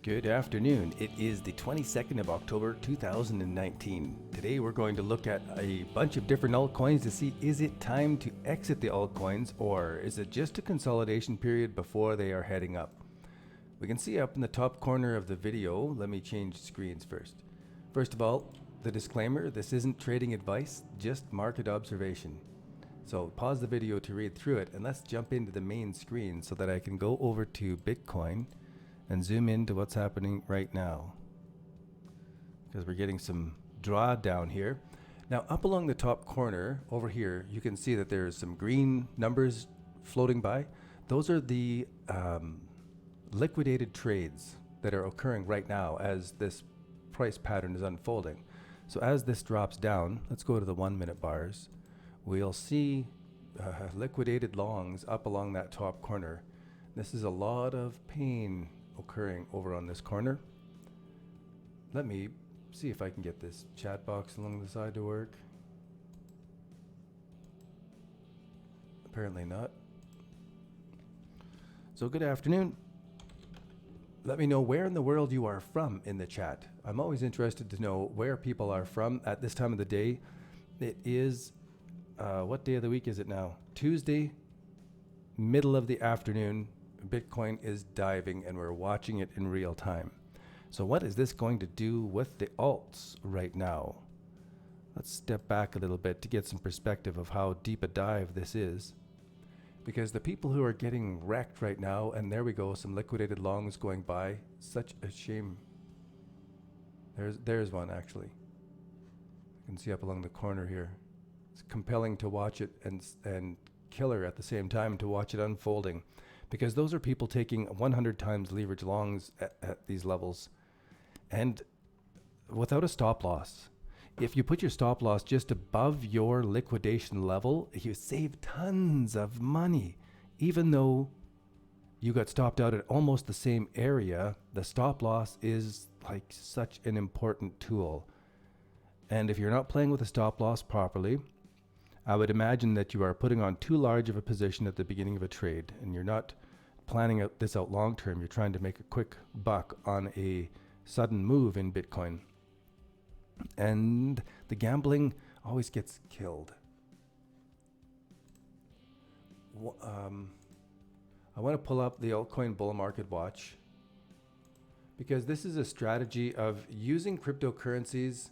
Good afternoon. It is the 22nd of October 2019. Today we're going to look at a bunch of different altcoins to see, is it time to exit the altcoins or is it just a consolidation period before they are heading up? We can see up in the top corner of the video, let me change screens first. First of all, the disclaimer, this isn't trading advice, just market observation. So pause the video to read through it and let's jump into the main screen so that I can go over to Bitcoin and zoom into what's happening right now, because we're getting some drawdown here. Now up along the top corner over here, you can see that there's some green numbers floating by. Those are the liquidated trades that are occurring right now as this price pattern is unfolding. So as this drops down, let's go to the 1 minute bars. We'll see liquidated longs up along that top corner. This is a lot of pain occurring over on this corner. Let me see if I can get this chat box along the side to work. Apparently not. So good afternoon. Let me know where in the world you are from in the chat. I'm always interested to know where people are from at this time of the day. It is, what day of the week is it now? Tuesday, middle of the afternoon. Bitcoin is diving and we're watching it in real time. So what is this going to do with the alts right now? Let's step back a little bit to get some perspective of how deep a dive this is. Because the people who are getting wrecked right now, and there we go, some liquidated longs going by. Such a shame. There's one actually. You can see up along the corner here. It's compelling to watch it and killer at the same time to watch it unfolding. Because those are people taking 100 times leverage longs at these levels and without a stop loss. If you put your stop loss just above your liquidation level, you save tons of money. Even though you got stopped out at almost the same area, the stop loss is like such an important tool. And if you're not playing with a stop loss properly, I would imagine that you are putting on too large of a position at the beginning of a trade and you're not planning this out long term. You're trying to make a quick buck on a sudden move in Bitcoin. And the gambling always gets killed. I want to pull up the altcoin bull market watch because this is a strategy of using cryptocurrencies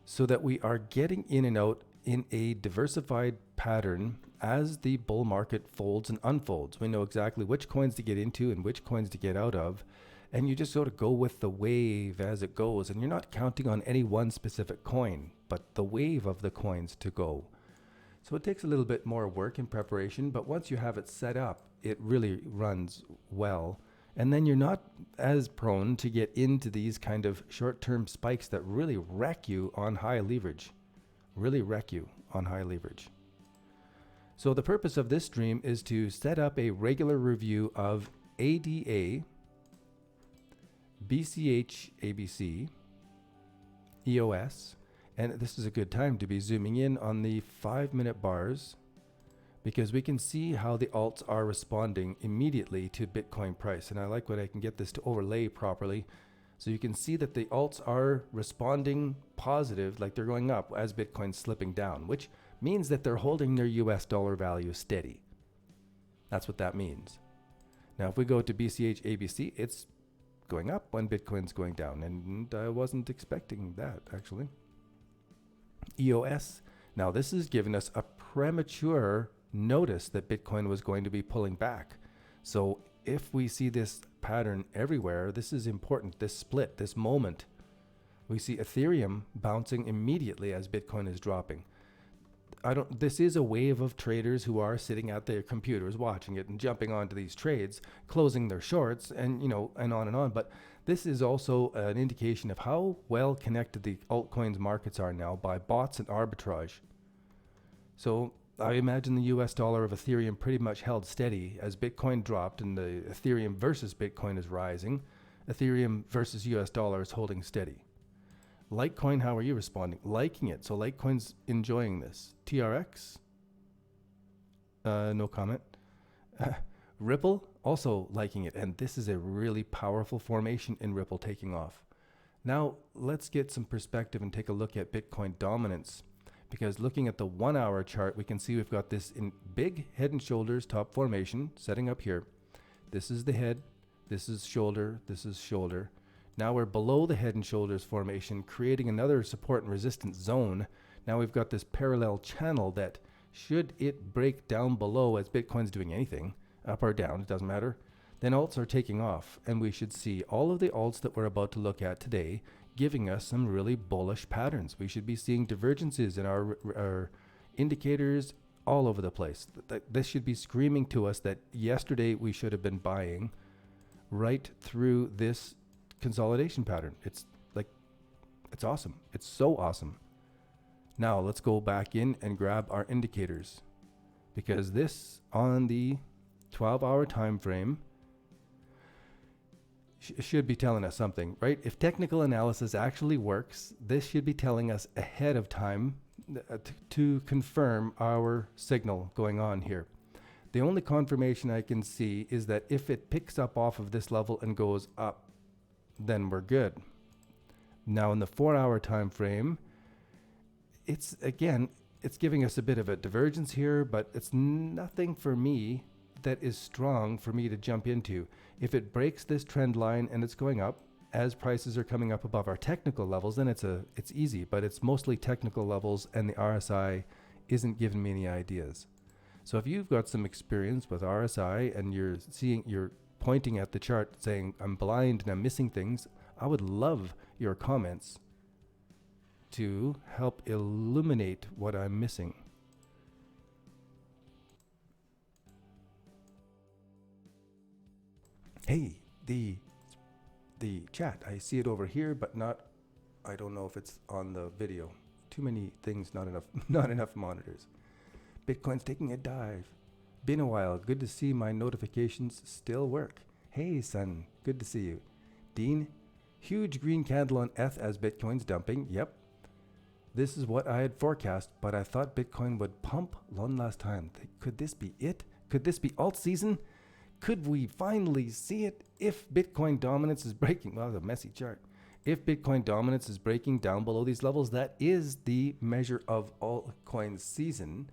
so that we are getting in and out in a diversified pattern as the bull market folds and unfolds. We know exactly which coins to get into and which coins to get out of, and you just sort of go with the wave as it goes, and you're not counting on any one specific coin, but the wave of the coins to go. So it takes a little bit more work in preparation, but once you have it set up, it really runs well. And then you're not as prone to get into these kind of short-term spikes that really wreck you on high leverage. So the purpose of this stream is to set up a regular review of ADA, BCH ABC, EOS, and this is a good time to be zooming in on the 5 minute bars because we can see how the alts are responding immediately to Bitcoin price. And I like when I can get this to overlay properly. So you can see that the alts are responding positive, like they're going up as Bitcoin's slipping down, which means that they're holding their US dollar value steady. That's what that means. Now, if we go to BCH ABC, it's going up when Bitcoin's going down, and I wasn't expecting that actually. EOS, now this has given us a premature notice that Bitcoin was going to be pulling back. So if we see this pattern everywhere, this is important, this split, this moment. We see Ethereum bouncing immediately as Bitcoin is dropping. This is a wave of traders who are sitting at their computers watching it and jumping onto these trades, closing their shorts and and on. But this is also an indication of how well connected the altcoins markets are now by bots and arbitrage. So I imagine the US dollar of Ethereum pretty much held steady as Bitcoin dropped and the Ethereum versus Bitcoin is rising. Ethereum versus US dollar is holding steady. Litecoin, how are you responding? Liking it. So Litecoin's enjoying this. TRX? No comment. Ripple also liking it, and this is a really powerful formation in Ripple taking off. Now let's get some perspective and take a look at Bitcoin dominance, because looking at the 1 hour chart, we can see we've got this in big head and shoulders top formation setting up here. This is the head, this is shoulder, this is shoulder. Now we're below the head and shoulders formation, creating another support and resistance zone. Now we've got this parallel channel that, should it break down below as Bitcoin's doing anything, up or down, it doesn't matter, then alts are taking off, and we should see all of the alts that we're about to look at today giving us some really bullish patterns. We should be seeing divergences in our indicators all over the place. This should be screaming to us that yesterday we should have been buying right through this consolidation pattern. It's awesome. It's so awesome. Now let's go back in and grab our indicators, because this on the 12-hour time frame should be telling us something, right? If technical analysis actually works, this should be telling us ahead of time to confirm our signal going on here. The only confirmation I can see is that if it picks up off of this level and goes up, then we're good. Now in the 4-hour time frame, it's giving us a bit of a divergence here, but it's nothing for me that is strong for me to jump into. If it breaks this trend line and it's going up as prices are coming up above our technical levels, then it's easy, but it's mostly technical levels, and the RSI isn't giving me any ideas. So if you've got some experience with RSI and you're pointing at the chart saying I'm blind and I'm missing things, I would love your comments to help illuminate what I'm missing. Hey, the chat, I see it over here, but I don't know if it's on the video. Too many things, not enough monitors. Bitcoin's taking a dive. Been a while, good to see my notifications still work. Hey son, good to see you. Dean, huge green candle on ETH as Bitcoin's dumping. Yep. This is what I had forecast, but I thought Bitcoin would pump one last time. Could this be it? Could this be alt season? Could we finally see it if Bitcoin dominance is breaking? Well, that's a messy chart. If Bitcoin dominance is breaking down below these levels, that is the measure of altcoin season.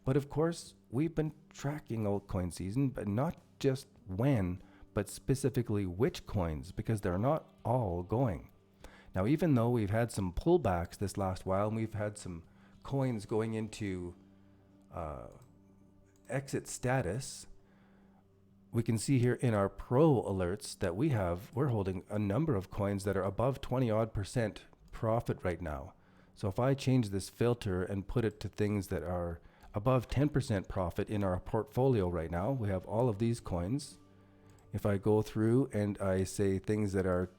But of course, we've been tracking altcoin season, but not just when, but specifically which coins, because they're not all going. Now, even though we've had some pullbacks this last while, and we've had some coins going into exit status, we can see here in our pro alerts that we're holding a number of coins that are above 20% profit right now. So if I change this filter and put it to things that are above 10% profit in our portfolio right now, we have all of these coins. If I go through and I say things that are,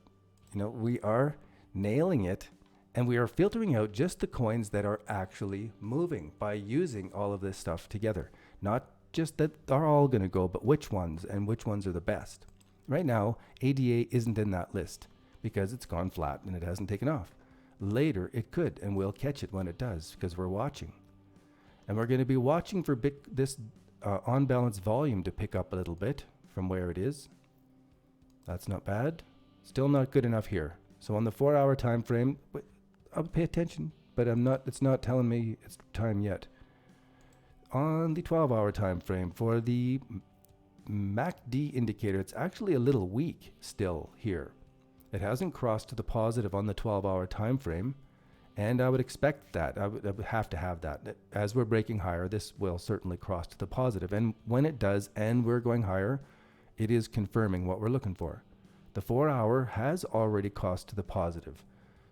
we are nailing it, and we are filtering out just the coins that are actually moving by using all of this stuff together. Not just that are all going to go, but which ones and which ones are the best. Right now, ADA isn't in that list because it's gone flat and it hasn't taken off. Later, it could, and we'll catch it when it does because we're watching. And we're going to be watching for this on-balance volume to pick up a little bit from where it is. That's not bad. Still not good enough here. So on the 4-hour time frame, I'll pay attention, but it's not telling me it's time yet. On the 12-hour time frame for the MACD indicator, it's actually a little weak still here. It hasn't crossed to the positive on the 12-hour time frame, and I would expect that. I would have to have that. As we're breaking higher, this will certainly cross to the positive, and when it does and we're going higher, it is confirming what we're looking for. The 4-hour has already crossed to the positive.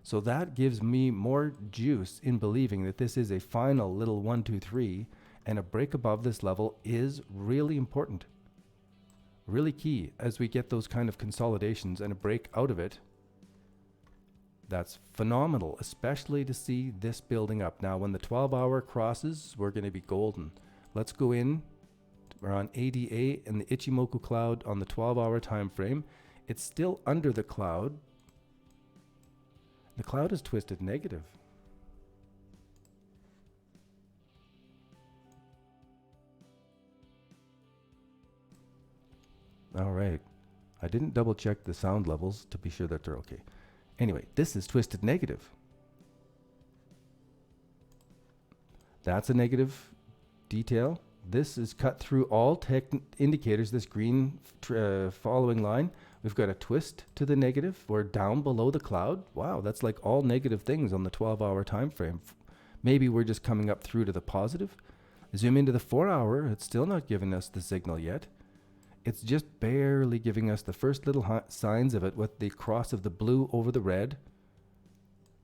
So that gives me more juice in believing that this is a final little 1, 2, 3, and a break above this level is really important. Really key as we get those kind of consolidations and a break out of it. That's phenomenal, especially to see this building up. Now, when the 12-hour crosses, we're going to be golden. Let's go in. We're on ADA and the Ichimoku cloud on the 12-hour time frame. It's still under the cloud. The cloud is twisted negative. didn't double check the sound levels to be sure that they're okay. Anyway, this is twisted negative. That's a negative detail. This is cut through all tech indicators, this green following line. We've got a twist to the negative. We're down below the cloud. Wow, that's like all negative things on the 12-hour time frame. Maybe we're just coming up through to the positive. Zoom into the 4-hour. It's still not giving us the signal yet. It's just barely giving us the first little signs of it with the cross of the blue over the red.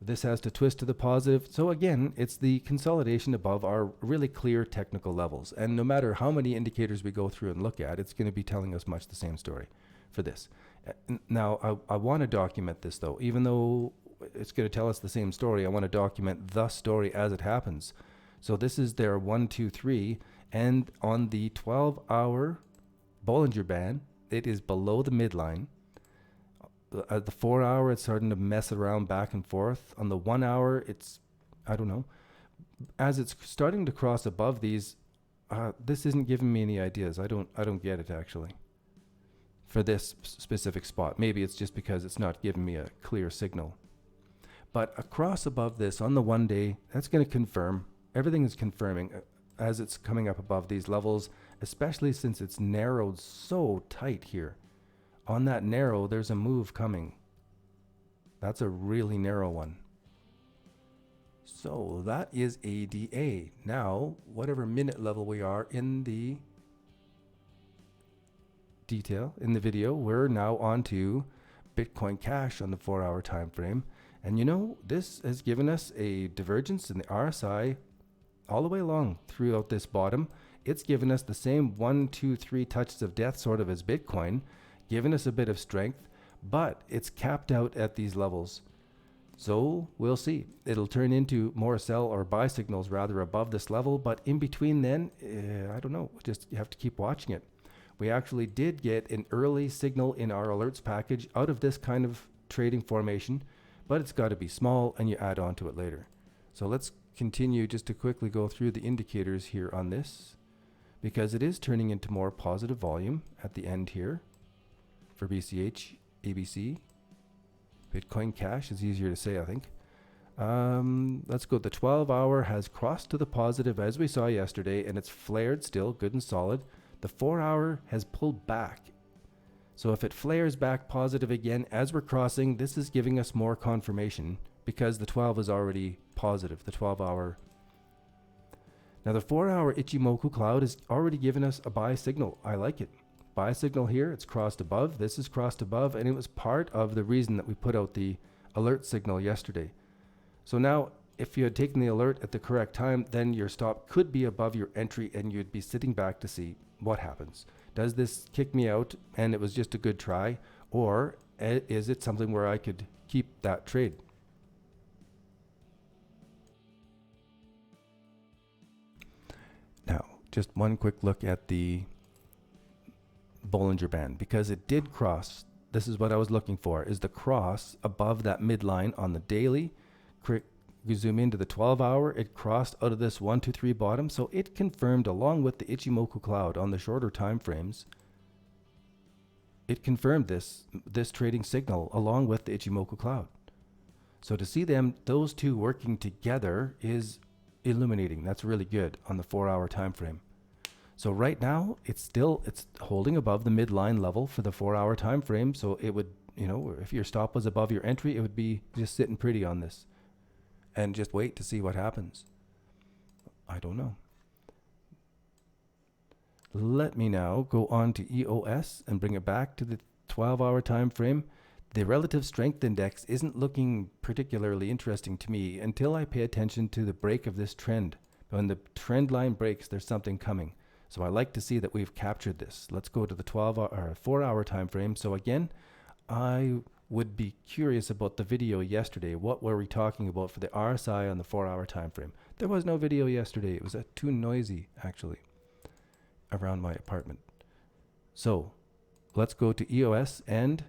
This has to twist to the positive. So again, it's the consolidation above our really clear technical levels. And no matter how many indicators we go through and look at, it's going to be telling us much the same story for this. Now, I want to document this though. Even though it's going to tell us the same story, I want to document the story as it happens. So this is their 1, 2, 3. And on the 12-hour Bollinger Band, it is below the midline. At the 4-hour, it's starting to mess around back and forth. On the 1-hour, it's, I don't know. As it's starting to cross above these, this isn't giving me any ideas. I don't get it actually. For this specific spot, maybe it's just because it's not giving me a clear signal. But across above this on the 1 day, that's going to confirm. Everything is confirming as it's coming up above these levels, especially since it's narrowed so tight here. On that narrow, there's a move coming. That's a really narrow one. So that is ADA. Now, whatever minute level we are in the detail in the video, we're now on to Bitcoin Cash on the 4-hour time frame. And you know, this has given us a divergence in the RSI all the way along throughout this bottom. It's given us the same 1, 2, 3 touches of death sort of as Bitcoin, given us a bit of strength, but it's capped out at these levels. So we'll see. It'll turn into more sell or buy signals rather above this level, but in between then, I don't know, just you have to keep watching it. We actually did get an early signal in our alerts package out of this kind of trading formation, but it's got to be small and you add on to it later. So let's continue just to quickly go through the indicators here on this, because it is turning into more positive volume at the end here for BCH, ABC. Bitcoin Cash is easier to say, I think. Let's go. The 12-hour has crossed to the positive as we saw yesterday, and it's flared still, good and solid. The 4-hour has pulled back. So if it flares back positive again as we're crossing, this is giving us more confirmation because the 12 is already positive, the 12-hour. Now the 4-hour Ichimoku cloud has already given us a buy signal. I like it. Buy signal here, it's crossed above, this is crossed above, and it was part of the reason that we put out the alert signal yesterday. So now, if you had taken the alert at the correct time, then your stop could be above your entry and you'd be sitting back to see what happens. Does this kick me out and it was just a good try, or is it something where I could keep that trade? Now, just one quick look at the Bollinger Band, because it did cross. This is what I was looking for, is the cross above that midline on the daily. You zoom into the 12-hour, it crossed out of this 1, 2, 3 bottom, so it confirmed along with the Ichimoku cloud on the shorter time frames. It confirmed this trading signal along with the Ichimoku cloud. So to see those two working together is illuminating. That's really good on the 4-hour time frame. So right now it's holding above the midline level for the 4-hour time frame. So it would, if your stop was above your entry, it would be just sitting pretty on this and just wait to see what happens. I don't know. Let me now go on to EOS and bring it back to the 12-hour time frame. The relative strength index isn't looking particularly interesting to me until I pay attention to the break of this trend. When the trend line breaks, there's something coming. So I like to see that we've captured this. Let's go to the 4-hour time frame. So again, I would be curious about the video yesterday. What were we talking about for the RSI on the 4-hour time frame? There was no video yesterday. It was too noisy, actually, around my apartment. So let's go to EOS, and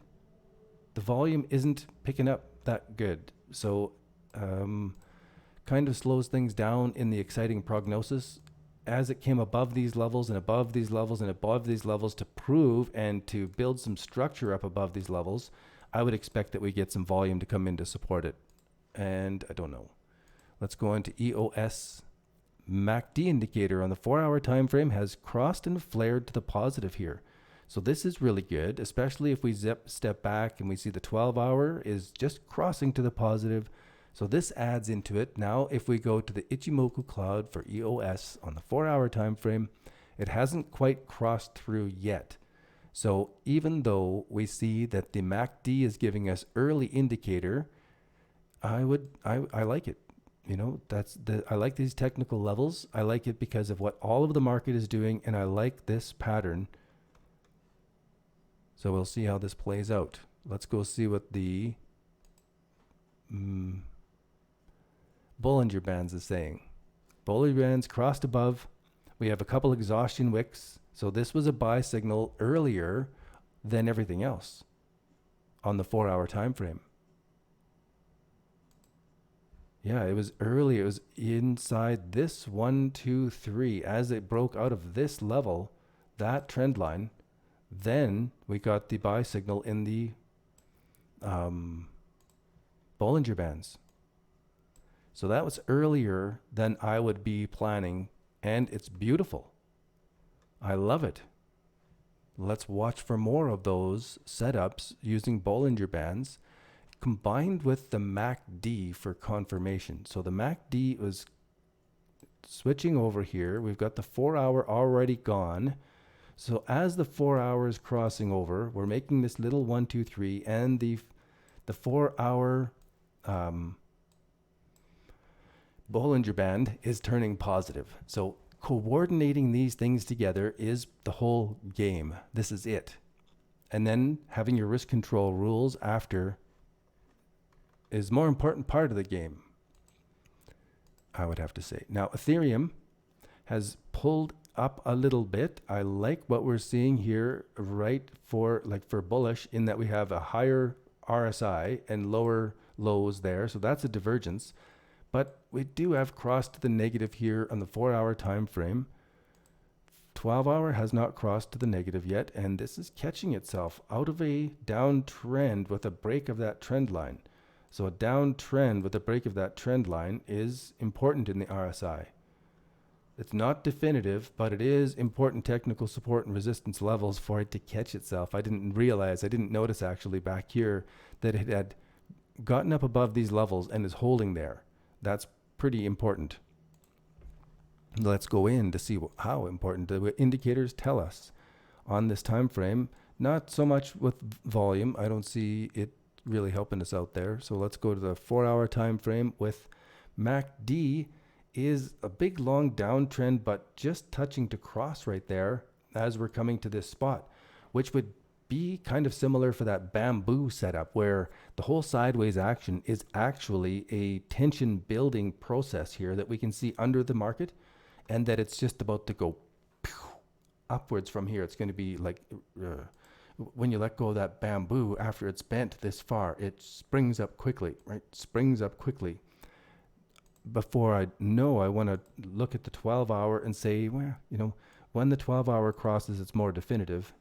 the volume isn't picking up that good. So kind of slows things down in the exciting prognosis. as it came above these levels and above these levels and above these levels to prove and to build some structure up above these levels, I would expect that we get some volume to come in to support it. And I don't know. Let's go into EOS. MACD indicator on the 4-hour time frame has crossed and flared to the positive here. So this is really good, especially if we step back and we see the 12-hour is just crossing to the positive. So this adds into it. Now, if we go to the Ichimoku cloud for EOS on the 4-hour time frame, it hasn't quite crossed through yet. So even though we see that the MACD is giving us early indicator, I like it. You know, I like these technical levels. I like it because of what all of the market is doing, and I like this pattern. So we'll see how this plays out. Let's go see what the Bollinger Bands is saying. Bollinger Bands crossed above. We have a couple exhaustion wicks. So this was a buy signal earlier than everything else on the 4-hour time frame. Yeah, it was early. It was inside this 1, 2, 3. As it broke out of this level, that trend line, then we got the buy signal in the Bollinger Bands. So that was earlier than I would be planning, and it's beautiful. I love it. Let's watch for more of those setups using Bollinger Bands combined with the MACD for confirmation. So the MACD was switching over here. We've got the 4-hour already gone. So as the 4 hours crossing over, we're making this little 1, 2, 3, and the 4-hour Bollinger Band is turning positive. So coordinating these things together is the whole game. This is it. And then having your risk control rules after is more important part of the game, I would have to say. Now, Ethereum has pulled up a little bit. I like what we're seeing here, right, for bullish, in that we have a higher RSI and lower lows there. So that's a divergence. But we do have crossed to the negative here on the 4-hour time frame. 12-hour has not crossed to the negative yet, and this is catching itself out of a downtrend with a break of that trend line. So a downtrend with a break of that trend line is important in the RSI. It's not definitive, but it is important technical support and resistance levels for it to catch itself. I didn't notice actually back here that it had gotten up above these levels and is holding there. That's pretty important. Let's go in to see how important the indicators tell us on this time frame. Not so much with volume. I don't see it really helping us out there. So let's go to the 4-hour time frame with MACD is a big long downtrend, but just touching to cross right there as we're coming to this spot, which would be kind of similar for that bamboo setup where the whole sideways action is actually a tension building process here that we can see under the market, and that it's just about to go upwards from here. It's going to be like when you let go of that bamboo after it's bent this far, it springs up quickly, right? Springs up quickly. Before I know, I want to look at the 12-hour and say, well, you know, when the 12-hour crosses, it's more definitive.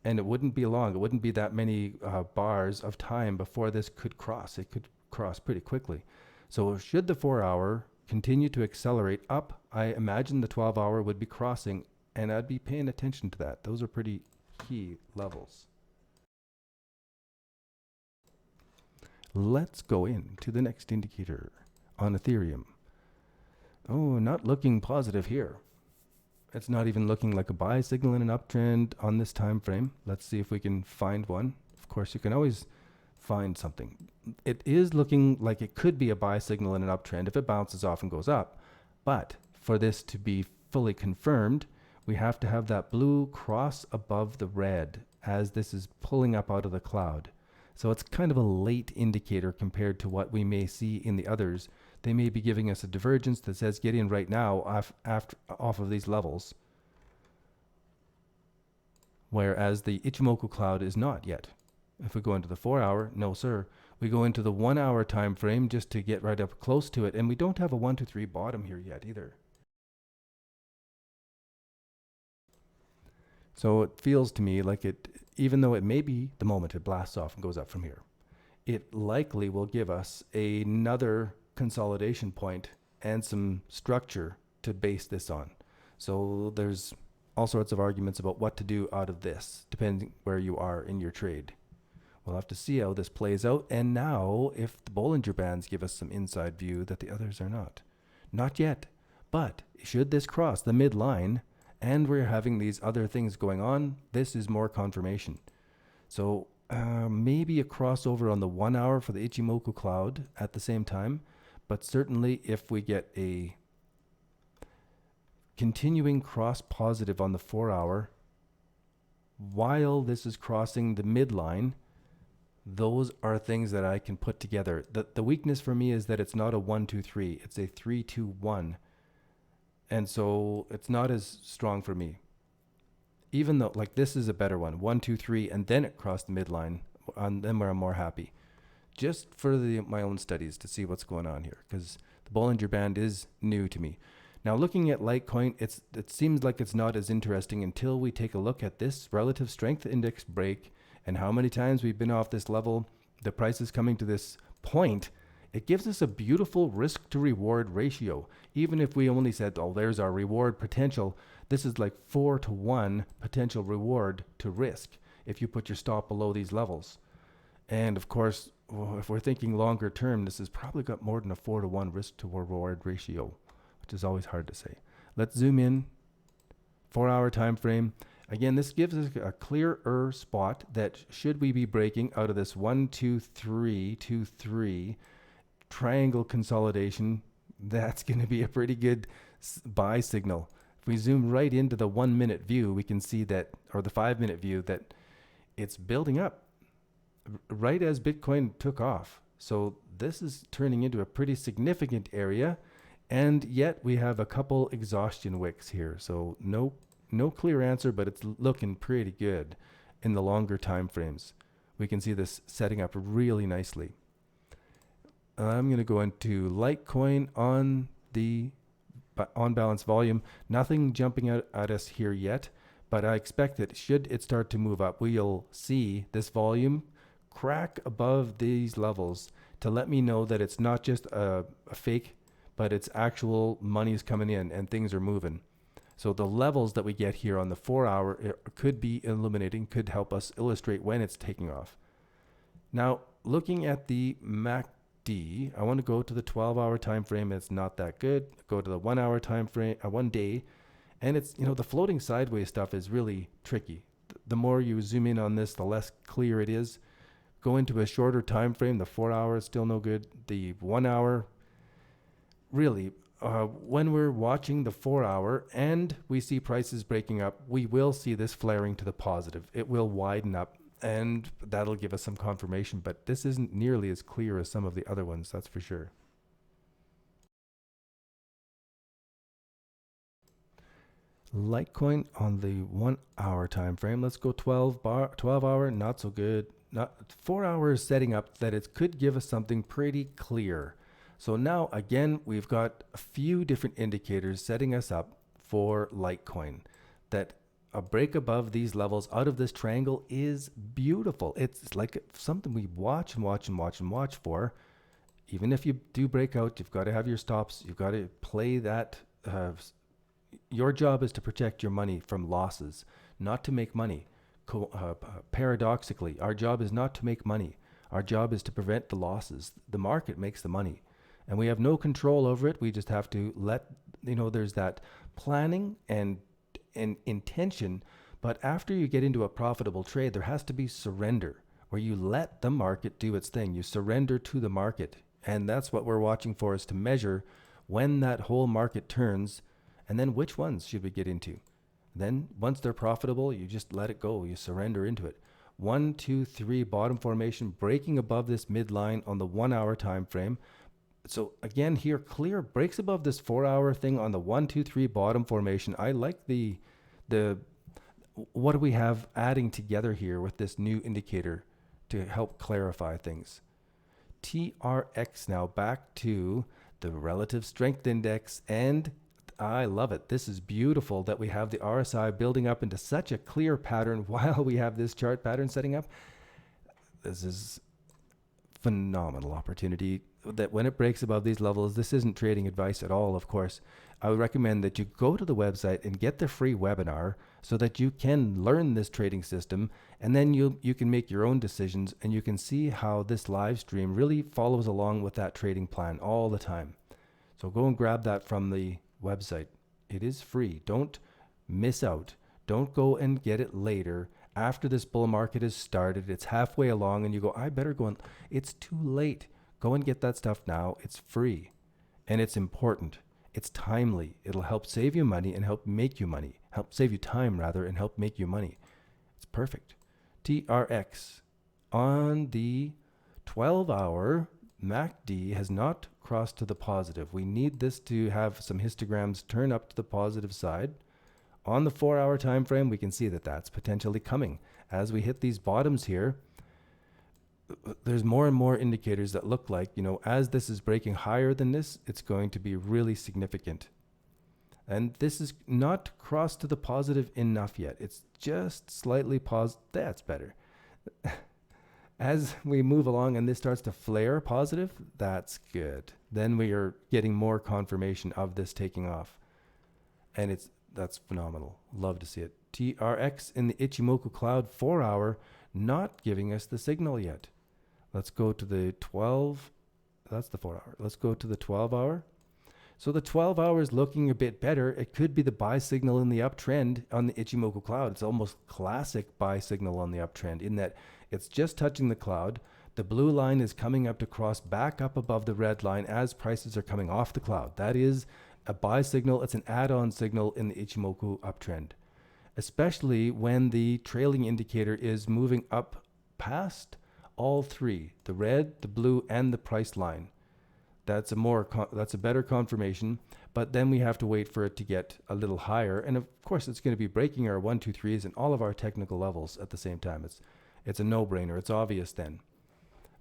And it wouldn't be long. It wouldn't be that many bars of time before this could cross. It could cross pretty quickly. So should the 4-hour continue to accelerate up, I imagine the 12-hour would be crossing, and I'd be paying attention to that. Those are pretty key levels. Let's go into the next indicator on Ethereum. Oh, not looking positive here. It's not even looking like a buy signal in an uptrend on this time frame. Let's see if we can find one. Of course, you can always find something. It is looking like it could be a buy signal in an uptrend if it bounces off and goes up. But for this to be fully confirmed, we have to have that blue cross above the red as this is pulling up out of the cloud. So it's kind of a late indicator compared to what we may see in the others. They may be giving us a divergence that says get in right now off of these levels. Whereas the Ichimoku cloud is not yet. If we go into the 4-hour, no sir. We go into the 1-hour time frame just to get right up close to it, and we don't have a 1, 2, 3 bottom here yet either. So it feels to me like it, even though it may be the moment it blasts off and goes up from here, it likely will give us another consolidation point and some structure to base this on. So there's all sorts of arguments about what to do out of this, depending where you are in your trade. We'll have to see how this plays out. And now, if the Bollinger Bands give us some inside view that the others are not. Not yet. But should this cross the midline and we're having these other things going on, this is more confirmation. So maybe a crossover on the 1 hour for the Ichimoku cloud at the same time. But certainly if we get a continuing cross positive on the 4 hour while this is crossing the midline, those are things that I can put together. The weakness for me is that it's not a 1 2 3, it's a 3 2 1, and so it's not as strong for me. Even though like this is a better one, 1 2 3, and then it crossed the midline, and then where I'm more happy. Just for my own studies to see what's going on here, because the Bollinger Band is new to me. Now looking at Litecoin, it seems like it's not as interesting until we take a look at this relative strength index break and how many times we've been off this level, the price is coming to this point. It gives us a beautiful risk to reward ratio. Even if we only said, oh, there's our reward potential, this is like 4 to 1 potential reward to risk if you put your stop below these levels. And of course, if we're thinking longer term, this has probably got more than a 4 to 1 risk to reward ratio, which is always hard to say. Let's zoom in, 4 hour time frame. Again, this gives us a clearer spot that should we be breaking out of this 1 2 3 2 3 triangle consolidation, that's going to be a pretty good buy signal. If we zoom right into the 1 minute view, we can see that, or the 5 minute view, that it's building up right as Bitcoin took off. So this is turning into a pretty significant area, and yet we have a couple exhaustion wicks here. So no clear answer, but it's looking pretty good in the longer time frames. We can see this setting up really nicely. I'm going to go into Litecoin on the on balance volume. Nothing jumping out at us here yet, but I expect that should it start to move up, we'll see this volume crack above these levels to let me know that it's not just a fake, but it's actual money's coming in and things are moving. So the levels that we get here on the 4 hour could be illuminating, could help us illustrate when it's taking off. Now, looking at the MACD, I want to go to the 12 hour time frame. It's not that good. Go to the 1 hour time frame, 1 day. And it's, the floating sideways stuff is really tricky. The more you zoom in on this, the less clear it is. Go into a shorter time frame. The 4 hour is still no good. The 1 hour, really, when we're watching the 4 hour and we see prices breaking up, we will see this flaring to the positive. It will widen up, and that'll give us some confirmation, but this isn't nearly as clear as some of the other ones, that's for sure. Litecoin on the 1 hour time frame. Let's go 12 hour, not so good. Not 4 hours setting up that it could give us something pretty clear. So now, again, we've got a few different indicators setting us up for Litecoin. That a break above these levels out of this triangle is beautiful. It's like something we watch and watch and watch and watch for. Even if you do break out, you've got to have your stops. You've got to play that. Your job is to protect your money from losses, not to make money. Paradoxically, our job is not to make money. Our job is to prevent the losses. The market makes the money. And we have no control over it. We just have to let, there's that planning and intention. But after you get into a profitable trade, there has to be surrender, where you let the market do its thing. You surrender to the market. And that's what we're watching for, is to measure when that whole market turns, and then which ones should we get into. Then once they're profitable, you just let it go. You surrender into it. 1 2 3 bottom formation, breaking above this midline on the 1 hour time frame. So again, here, clear breaks above this 4 hour thing on the 1 2 3 bottom formation. I like the what do we have adding together here with this new indicator to help clarify things. TRX now back to the relative strength index and I love it. This is beautiful that we have the RSI building up into such a clear pattern while we have this chart pattern setting up. This is phenomenal opportunity that when it breaks above these levels, this isn't trading advice at all, of course. I would recommend that you go to the website and get the free webinar so that you can learn this trading system, and then you can make your own decisions, and you can see how this live stream really follows along with that trading plan all the time. So go and grab that from the website. It is free. Don't miss out. Don't go and get it later after this bull market has started. It's halfway along and you go, I better go and it's too late. Go and get that stuff now. It's free and it's important. It's timely. It'll help save you money and help make you money. Help save you time rather and help make you money. It's perfect. TRX on the 12-hour MACD has not crossed to the positive. We need this to have some histograms turn up to the positive side. On the 4-hour time frame, we can see that that's potentially coming. As we hit these bottoms here, there's more and more indicators that look like, as this is breaking higher than this, it's going to be really significant. And this is not crossed to the positive enough yet. It's just slightly positive. That's better. As we move along and this starts to flare positive, that's good. Then we are getting more confirmation of this taking off. And that's phenomenal. Love to see it. TRX in the Ichimoku Cloud 4-hour, not giving us the signal yet. Let's go to the 12. That's the 4-hour. Let's go to the 12-hour. So the 12-hour is looking a bit better. It could be the buy signal in the uptrend on the Ichimoku Cloud. It's almost classic buy signal on the uptrend in that it's just touching the cloud. The blue line is coming up to cross back up above the red line as prices are coming off the cloud. That is a buy signal. It's an add-on signal in the Ichimoku uptrend, especially when the trailing indicator is moving up past all three, the red, the blue, and the price line. That's a better confirmation, but then we have to wait for it to get a little higher. And of course, it's going to be breaking our 1, 2, 3s and all of our technical levels at the same time. It's a no-brainer. It's obvious then.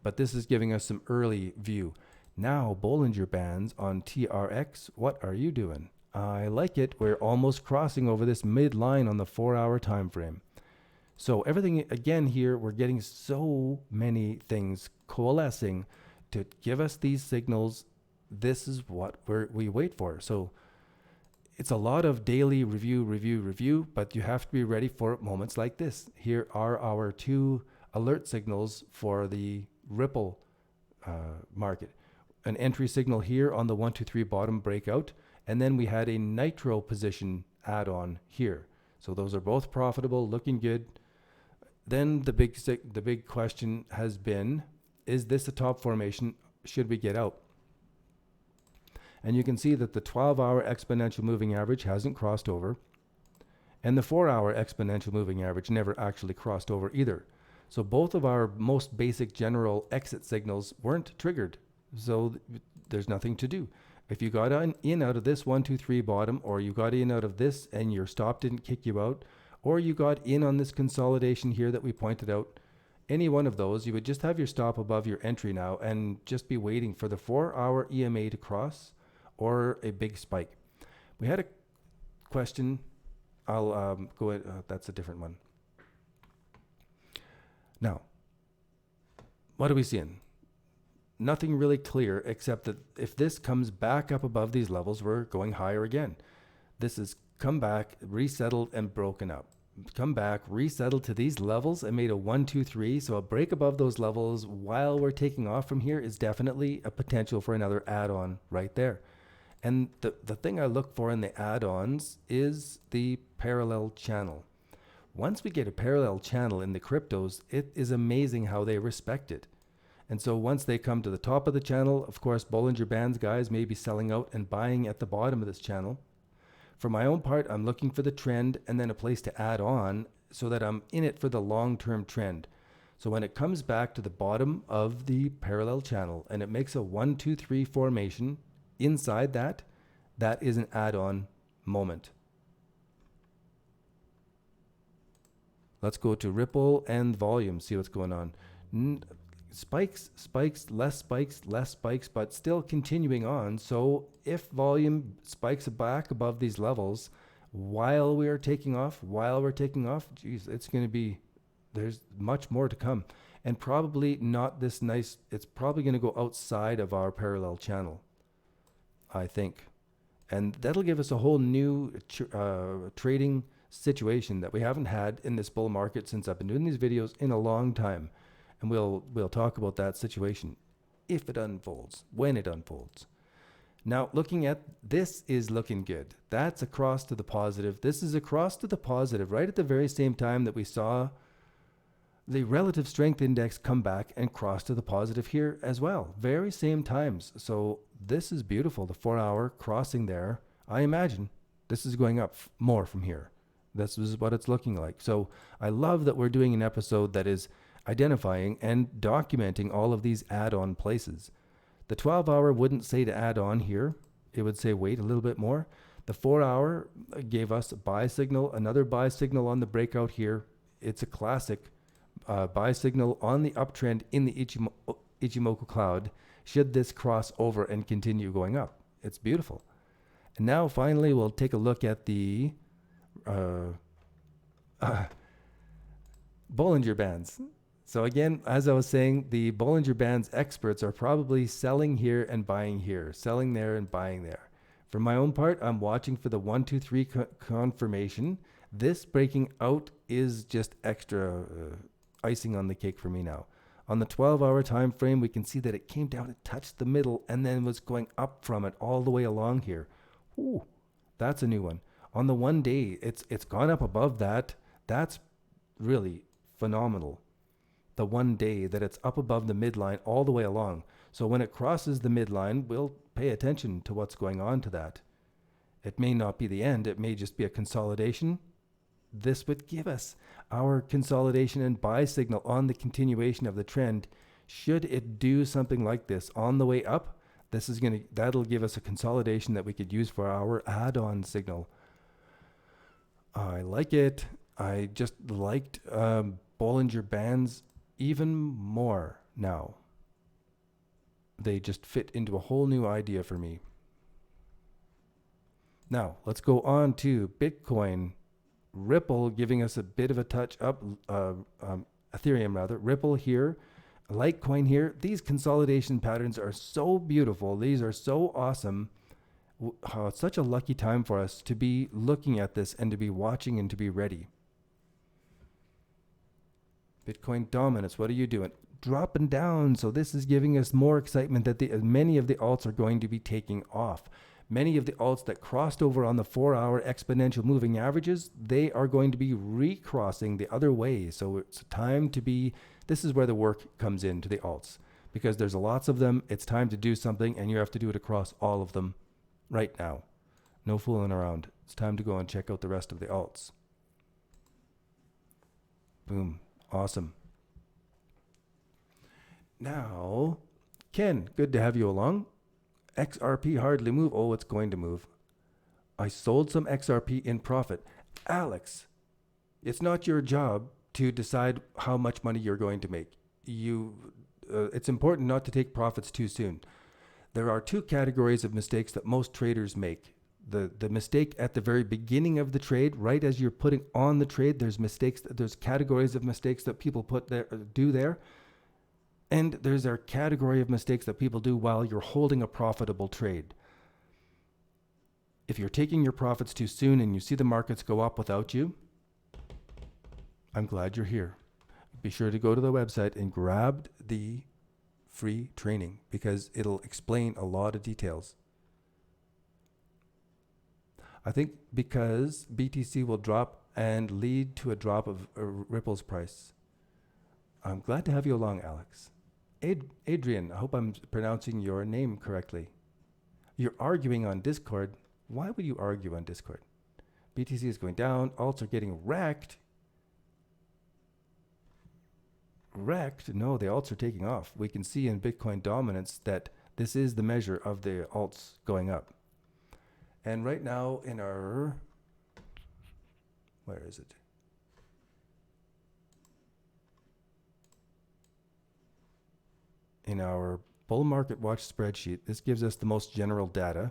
But this is giving us some early view. Now, Bollinger Bands on TRX, what are you doing? I like it. We're almost crossing over this midline on the 4-hour time frame. So everything, again here, we're getting so many things coalescing to give us these signals. This is what we wait for. So it's a lot of daily review, but you have to be ready for moments like this. Here are our 2 alert signals for the Ripple market. An entry signal here on the 1, 2, 3 bottom breakout, and then we had a nitro position add-on here. So those are both profitable, looking good. Then the big question has been, is this a top formation? Should we get out? And you can see that the 12-hour exponential moving average hasn't crossed over, and the 4-hour exponential moving average never actually crossed over either. So both of our most basic general exit signals weren't triggered. So there's nothing to do. If you got in out of this 1, 2, 3 bottom, or you got in out of this and your stop didn't kick you out, or you got in on this consolidation here that we pointed out, any one of those, you would just have your stop above your entry now and just be waiting for the 4-hour EMA to cross or a big spike. We had a question. I'll go ahead. That's a different one. Now, what are we seeing? Nothing really clear except that if this comes back up above these levels, we're going higher again. This has come back, resettled, and broken up. Come back, resettled to these levels and made a 1, 2, 3. So a break above those levels while we're taking off from here is definitely a potential for another add-on right there. And the thing I look for in the add-ons is the parallel channel. Once we get a parallel channel in the cryptos, it is amazing how they respect it. And so once they come to the top of the channel, of course, Bollinger Bands guys may be selling out and buying at the bottom of this channel. For my own part, I'm looking for the trend and then a place to add on so that I'm in it for the long-term trend. So when it comes back to the bottom of the parallel channel and it makes a 1, 2, 3 formation inside that, that is an add-on moment. Let's go to Ripple and volume, see what's going on. spikes, spikes, less spikes, less spikes, but still continuing on. So if volume spikes back above these levels while we're taking off, geez, it's going to be, there's much more to come. And probably not this nice, it's probably going to go outside of our parallel channel, I think. And that'll give us a whole new trading situation that we haven't had in this bull market since I've been doing these videos in a long time. And we'll talk about that situation if it unfolds, when it unfolds. Now, looking at this is looking good. That's across to the positive. This is across to the positive right at the very same time that we saw the relative strength index come back and cross to the positive here as well. Very same times. So this is beautiful. The 4 hour crossing there. I imagine this is going up more from here. This is what it's looking like. So I love that we're doing an episode that is identifying and documenting all of these add-on places. The 12 hour wouldn't say to add on here. It would say wait a little bit more. The 4 hour gave us a buy signal, another buy signal on the breakout here. It's a classic buy signal on the uptrend in the Ichimoku cloud should this cross over and continue going up. It's beautiful. And now finally we'll take a look at the Bollinger Bands. So again, as I was saying, the Bollinger Bands experts are probably selling here and buying here, selling there and buying there. For my own part, I'm watching for the 1, 2, 3 confirmation. This breaking out is just extra icing on the cake for me now. On the 12 hour time frame, we can see that it came down and touched the middle and then was going up from it all the way along here. Ooh, that's a new one. On the 1 day, it's gone up above that. That's really phenomenal. The 1 day that it's up above the midline all the way along. So when it crosses the midline, we'll pay attention to what's going on to that. It may not be the end. It may just be a consolidation. This would give us our consolidation and buy signal on the continuation of the trend. Should it do something like this on the way up, that'll give us a consolidation that we could use for our add-on signal. I like it. I just liked Bollinger Bands even more now. They just fit into a whole new idea for me. Now, let's go on to Bitcoin. Ripple giving us a bit of a touch up, Ethereum rather. Ripple here, Litecoin here. These consolidation patterns are so beautiful. These are so awesome. It's such a lucky time for us to be looking at this and to be watching and to be ready. Bitcoin dominance, what are you doing? Dropping down. So this is giving us more excitement that many of the alts are going to be taking off. Many of the alts that crossed over on the 4 hour exponential moving averages, they are going to be recrossing the other way. So it's time to be, this is where the work comes into the alts, because there's lots of them. It's time to do something and you have to do it across all of them right now. No fooling around. It's time to go and check out the rest of the alts. Boom. Awesome. Now, Ken, good to have you along. XRP hardly move. Oh, it's going to move. I sold some XRP in profit. Alex, it's not your job to decide how much money you're going to make. It's important not to take profits too soon. There are two categories of mistakes that most traders make. The mistake at the very beginning of the trade, right as you're putting on the trade, there's categories of mistakes that people do there. And there's a category of mistakes that people do while you're holding a profitable trade. If you're taking your profits too soon and you see the markets go up without you, I'm glad you're here. Be sure to go to the website and grab the free training because it'll explain a lot of details. I think because BTC will drop and lead to a drop of Ripple's price. I'm glad to have you along, Alex. Adrian, I hope I'm pronouncing your name correctly. You're arguing on Discord. Why would you argue on Discord? BTC is going down. Alts are getting wrecked. Wrecked? No, the alts are taking off. We can see in Bitcoin dominance that this is the measure of the alts going up. And right now in our, where is it? in our bull market watch spreadsheet, this gives us the most general data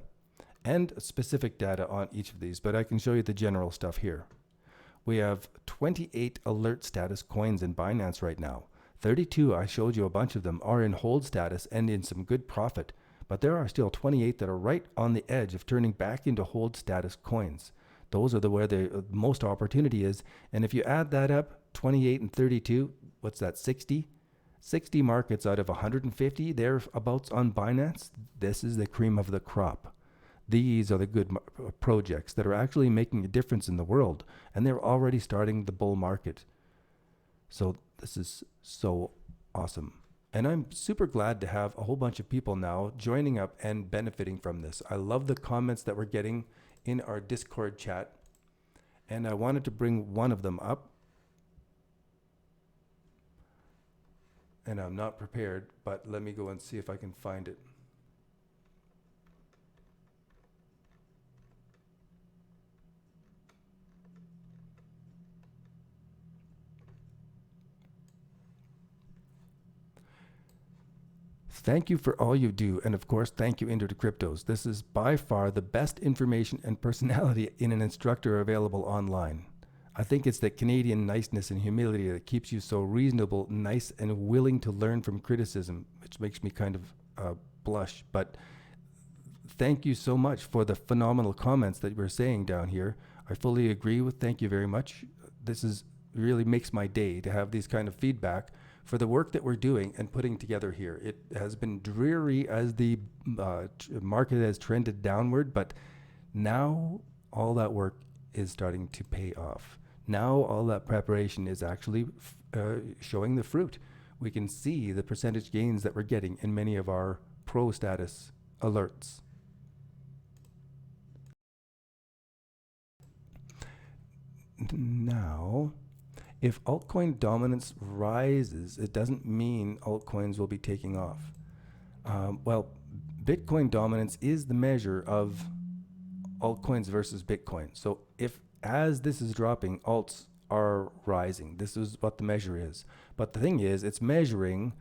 and specific data on each of these, but I can show you the general stuff here. We have 28 alert status coins in Binance right now. 32, I showed you a bunch of them, are in hold status and in some good profit, but there are still 28 that are right on the edge of turning back into hold status coins. Those are where the most opportunity is. And if you add that up, 28 and 32, what's that, 60? 60 markets out of 150 thereabouts on Binance. This is the cream of the crop. These are the good projects that are actually making a difference in the world, and they're already starting the bull market. So this is so awesome. And I'm super glad to have a whole bunch of people now joining up and benefiting from this. I love the comments that we're getting in our Discord chat, and I wanted to bring one of them up. And I'm not prepared, but let me go and see if I can find it. Thank you for all you do, and of course, thank you Into the Cryptos. This is by far the best information and personality in an instructor available online. I think it's the Canadian niceness and humility that keeps you so reasonable, nice, and willing to learn from criticism, which makes me kind of blush. But thank you so much for the phenomenal comments that we're saying down here. I fully agree with. Thank you very much. This is really makes my day to have these kind of feedback for the work that we're doing and putting together here. It has been dreary as the market has trended downward, but now all that work is starting to pay off. Now all that preparation is actually showing the fruit. We can see the percentage gains that we're getting in many of our pro status alerts. Now, if altcoin dominance rises, it doesn't mean altcoins will be taking off. Well, Bitcoin dominance is the measure of altcoins versus Bitcoin. So if as this is dropping, alts are rising. This is what the measure is. But the thing is, it's measuring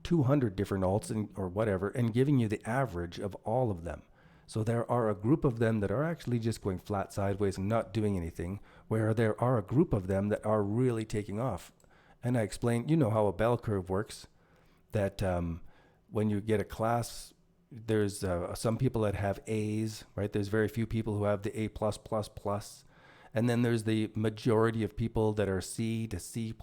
200 different alts or whatever and giving you the average of all of them. So there are a group of them that are actually just going flat sideways and not doing anything, where there are a group of them that are really taking off. And I explained, you know how a bell curve works, that when you get a class, there's some people that have A's, right? There's very few people who have the A+++. And then there's the majority of people that are C to C+.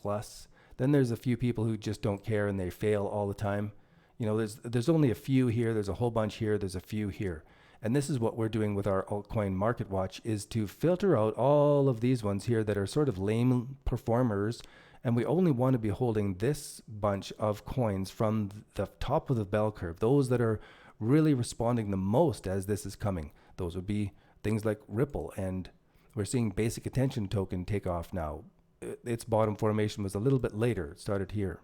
Then there's a few people who just don't care and they fail all the time. You know, there's only a few here, there's a whole bunch here, there's a few here. And this is what we're doing with our altcoin market watch, is to filter out all of these ones here that are sort of lame performers. And we only want to be holding this bunch of coins from the top of the bell curve, those that are really responding the most as this is coming. Those would be things like Ripple, and we're seeing basic attention token take off now. Its bottom formation was a little bit later. It started here.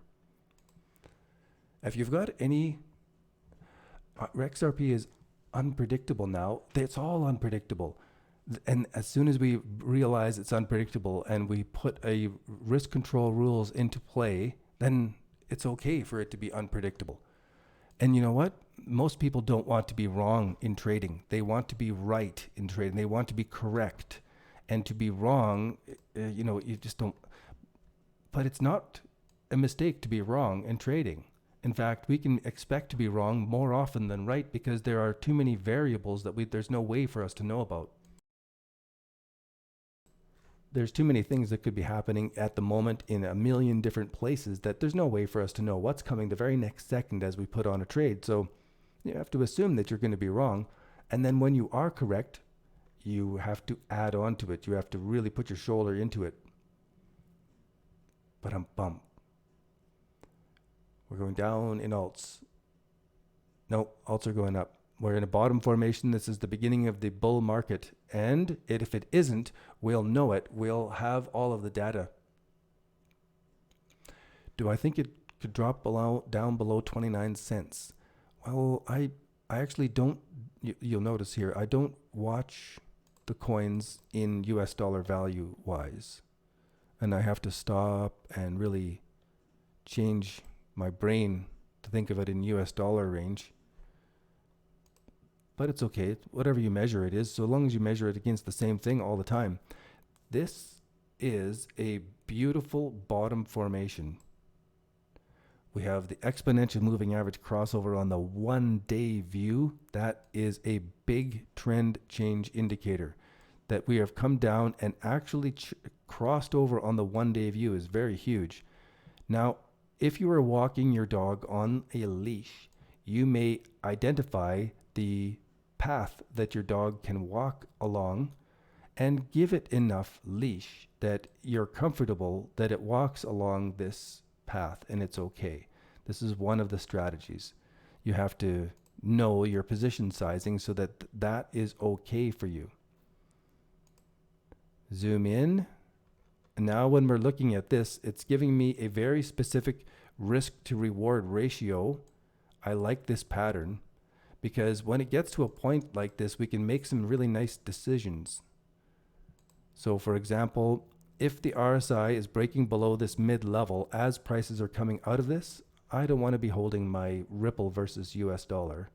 If you've got any, XRP is unpredictable now. It's all unpredictable. And as soon as we realize it's unpredictable and we put a risk control rules into play, then it's okay for it to be unpredictable. And you know what? Most people don't want to be wrong in trading. They want to be right in trading. They want to be correct. And to be wrong, you just don't. But it's not a mistake to be wrong in trading. In fact, we can expect to be wrong more often than right because there are too many variables that there's no way for us to know about. There's too many things that could be happening at the moment in a million different places that there's no way for us to know what's coming the very next second as we put on a trade. So you have to assume that you're going to be wrong. And then when you are correct, you have to add on to it. You have to really put your shoulder into it. But bump. We're going down in alts. No, alts are going up. We're in a bottom formation. This is the beginning of the bull market. And if it isn't, we'll know it. We'll have all of the data. Do I think it could drop down below 29 cents? Well, I actually don't. You'll notice here, I don't watch the coins in US dollar value wise. And I have to stop and really change my brain to think of it in US dollar range. But it's okay. Whatever you measure it is, so long as you measure it against the same thing all the time. This is a beautiful bottom formation. We have the exponential moving average crossover on the 1 day view. That is a big trend change indicator. That we have come down and actually crossed over on the 1 day view is very huge. Now, if you are walking your dog on a leash, you may identify the path that your dog can walk along and give it enough leash that you're comfortable that it walks along this path and it's okay. This is one of the strategies. You have to know your position sizing so that that is okay for you. Zoom in. And now when we're looking at this, it's giving me a very specific risk to reward ratio. I like this pattern because when it gets to a point like this, we can make some really nice decisions. So for example, if the RSI is breaking below this mid-level as prices are coming out of this, I don't want to be holding my Ripple versus US dollar.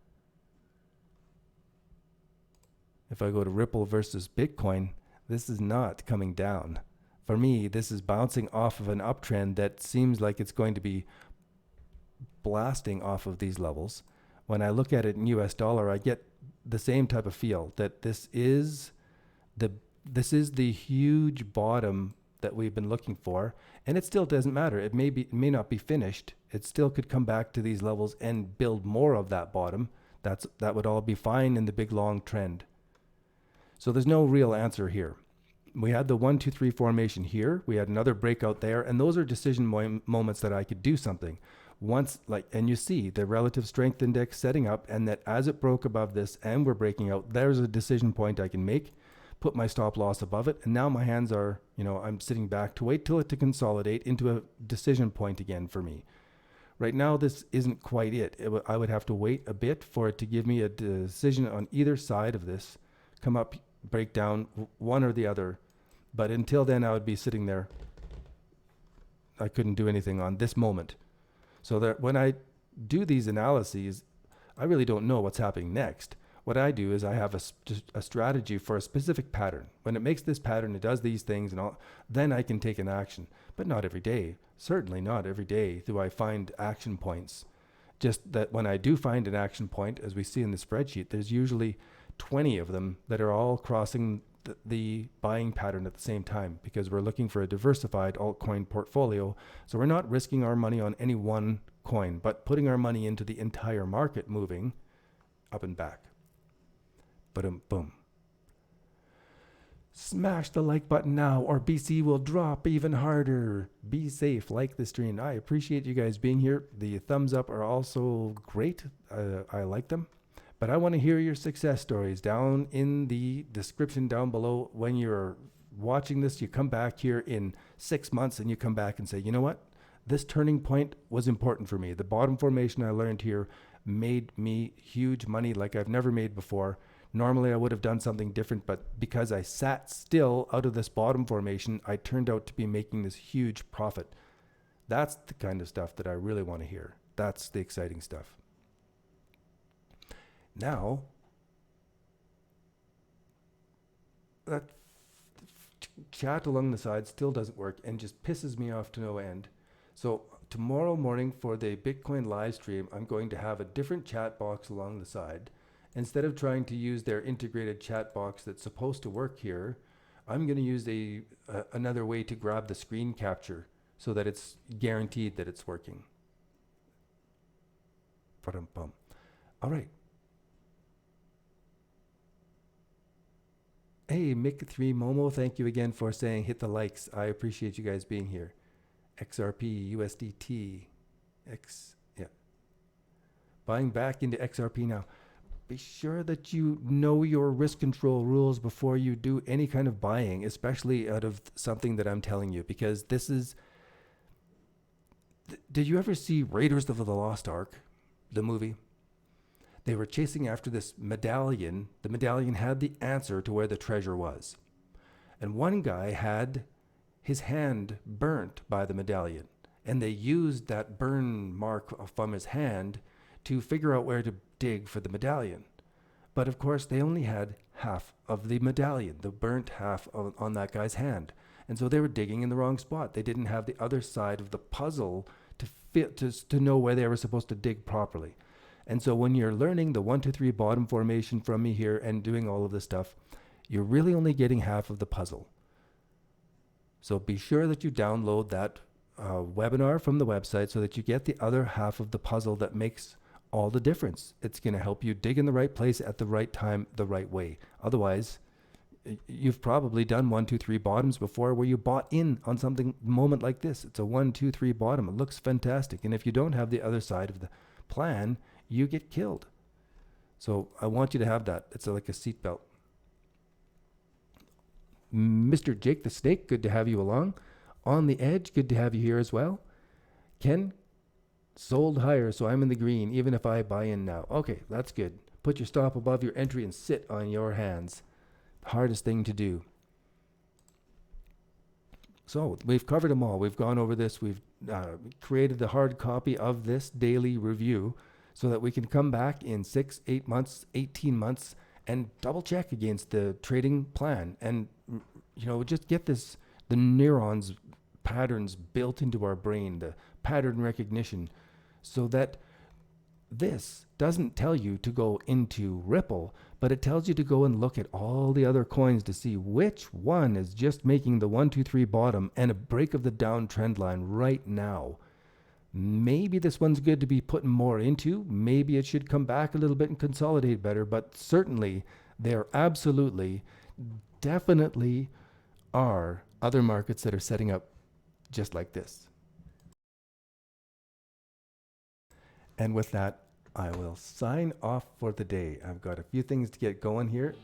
If I go to Ripple versus Bitcoin, this is not coming down. For me, this is bouncing off of an uptrend that seems like it's going to be blasting off of these levels. When I look at it in US dollar, I get the same type of feel that this is the huge bottom that we've been looking for, and it still doesn't matter. It may not be finished. It still could come back to these levels and build more of that bottom. That would all be fine in the big long trend. So there's no real answer here. We had the 1, 2, 3 formation here. We had another breakout there, and those are decision moments that I could do something. And you see the relative strength index setting up, and that as it broke above this and we're breaking out, there's a decision point I can make, put my stop loss above it, and now my hands are, I'm sitting back to wait till it to consolidate into a decision point again for me. Right now, this isn't quite it. I would have to wait a bit for it to give me a decision on either side of this, come up, break down one or the other. But until then, I would be sitting there. I couldn't do anything on this moment. So that when I do these analyses, I really don't know what's happening next. What I do is I have a strategy for a specific pattern. When it makes this pattern, it does these things and all, then I can take an action. But not every day. Certainly not every day do I find action points. Just that when I do find an action point, as we see in the spreadsheet, there's usually 20 of them that are all crossing the buying pattern at the same time, because we're looking for a diversified altcoin portfolio. So we're not risking our money on any one coin, but putting our money into the entire market moving up and back. Boom. Smash the like button now, or BC will drop even harder. Be safe, like the stream. I appreciate you guys being here. The thumbs up are also great. I like them. But I want to hear your success stories down in the description down below. When you're watching this, you come back here in 6 months and you come back and say, you know what? This turning point was important for me. The bottom formation I learned here made me huge money like I've never made before. Normally I would have done something different, but because I sat still out of this bottom formation, I turned out to be making this huge profit. That's the kind of stuff that I really want to hear. That's the exciting stuff. Now, that chat along the side still doesn't work and just pisses me off to no end. So tomorrow morning for the Bitcoin live stream, I'm going to have a different chat box along the side. Instead of trying to use their integrated chat box that's supposed to work here, I'm going to use another way to grab the screen capture so that it's guaranteed that it's working. All right. Hey, Mick3 Momo, thank you again for saying hit the likes. I appreciate you guys being here. XRP, USDT, Buying back into XRP now. Be sure that you know your risk control rules before you do any kind of buying, especially out of something that I'm telling you, because this is... Did you ever see Raiders of the Lost Ark, the movie? They were chasing after this medallion. The medallion had the answer to where the treasure was. And one guy had his hand burnt by the medallion. And they used that burn mark from his hand to figure out where to dig for the medallion. But of course, they only had half of the medallion, the burnt half on that guy's hand. And so they were digging in the wrong spot. They didn't have the other side of the puzzle to know where they were supposed to dig properly. And so when you're learning the 1, 2, 3 bottom formation from me here and doing all of this stuff, you're really only getting half of the puzzle. So be sure that you download that webinar from the website so that you get the other half of the puzzle that makes all the difference. It's going to help you dig in the right place at the right time, the right way. Otherwise, you've probably done 1, 2, 3 bottoms before where you bought in on something moment like this. It's a 1, 2, 3 bottom. It looks fantastic. And if you don't have the other side of the plan, you get killed. So I want you to have that. It's like a seatbelt. Mr. Jake the Snake, good to have you along. On the Edge, good to have you here as well. Ken, sold higher, so I'm in the green, even if I buy in now. Okay, that's good. Put your stop above your entry and sit on your hands. Hardest thing to do. So we've covered them all. We've gone over this. We've created the hard copy of this daily review so that we can come back in 6, 8 months, 18 months and double check against the trading plan and, just get the neurons patterns built into our brain, the pattern recognition, so that this doesn't tell you to go into Ripple, but it tells you to go and look at all the other coins to see which one is just making the 1, 2, 3 bottom and a break of the downtrend line right now. Maybe this one's good to be putting more into. Maybe it should come back a little bit and consolidate better, but certainly there absolutely, definitely are other markets that are setting up just like this. And with that, I will sign off for the day. I've got a few things to get going here.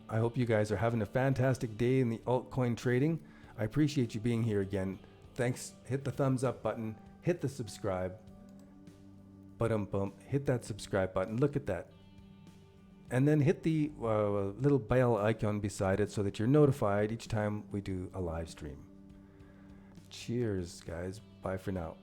I hope you guys are having a fantastic day in the altcoin trading. I appreciate you being here again. Thanks. Hit the thumbs up button. Hit the subscribe. Hit that subscribe button. Look at that. And then hit the little bell icon beside it so that you're notified each time we do a live stream. Cheers, guys. Bye for now.